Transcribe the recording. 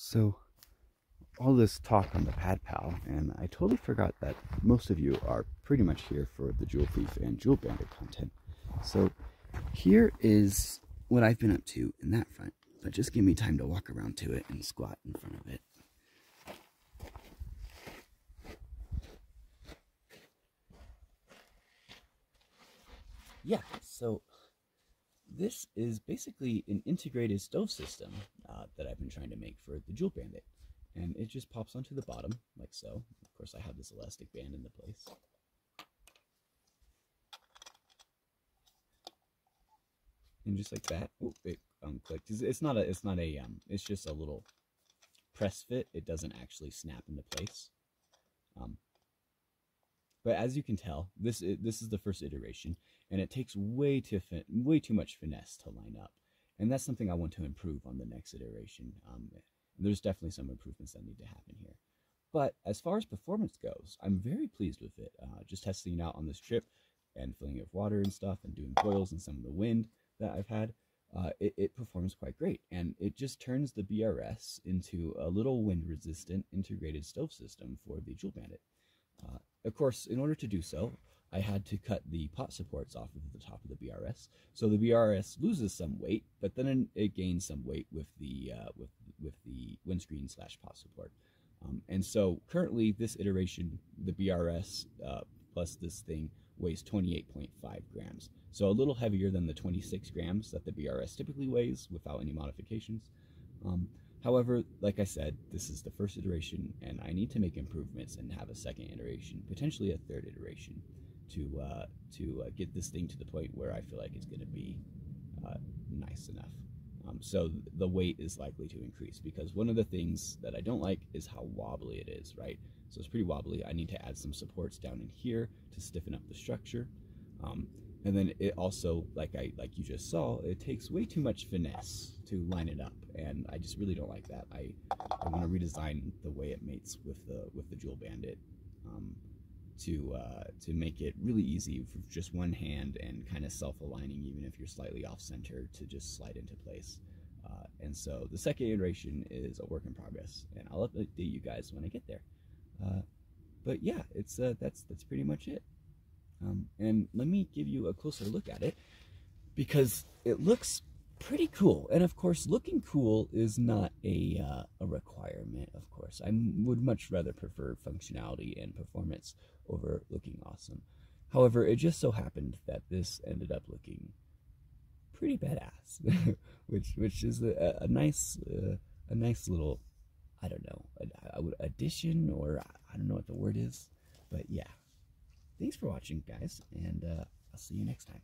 So, all this talk on the Pad Pal, and I totally forgot that most of you are pretty much here for the Jewel Thief and Jewel Bandit content. So, here is what I've been up to in that front, but just give me time to walk around to it and squat in front of it. Yeah, so this is basically an integrated stove system that I've been trying to make for the Jewel Bandit. And it just pops onto the bottom, like so. Of course, I have this elastic band in the place. And just like that, oh, it clicked. It's just a little press fit. It doesn't actually snap into place. But as you can tell, this is the first iteration, and it takes way too much finesse to line up. And that's something I want to improve on the next iteration. There's definitely some improvements that need to happen here. But as far as performance goes, I'm very pleased with it. Just testing it out on this trip and filling it with water and stuff and doing boils and some of the wind that I've had, it performs quite great. And it just turns the BRS into a little wind-resistant integrated stove system for the Jewel Bandit. Of course, in order to do so, I had to cut the pot supports off of the top of the BRS, so the BRS loses some weight, but then it gains some weight with the windscreen / pot support. And so currently, this iteration, the BRS plus this thing weighs 28.5 grams, so a little heavier than the 26 grams that the BRS typically weighs without any modifications. However, like I said, this is the first iteration, and I need to make improvements and have a second iteration, potentially a third iteration, to get this thing to the point where I feel like it's going to be nice enough. So the weight is likely to increase, because one of the things that I don't like is how wobbly it is, right? So it's pretty wobbly. I need to add some supports down in here to stiffen up the structure. And then it also, like you just saw, it takes way too much finesse to line it up, and I just really don't like that. I want to redesign the way it mates with the Jewel Bandit to make it really easy for just one hand and kind of self-aligning, even if you're slightly off center, to just slide into place. And so the second iteration is a work in progress, and I'll update you guys when I get there. But yeah, that's pretty much it. And let me give you a closer look at it, because it looks pretty cool. And of course, looking cool is not a requirement, of course. I would much rather prefer functionality and performance over looking awesome. However, it just so happened that this ended up looking pretty badass, which is a nice little, I don't know, addition, or I don't know what the word is, but yeah. Thanks for watching, guys, and I'll see you next time.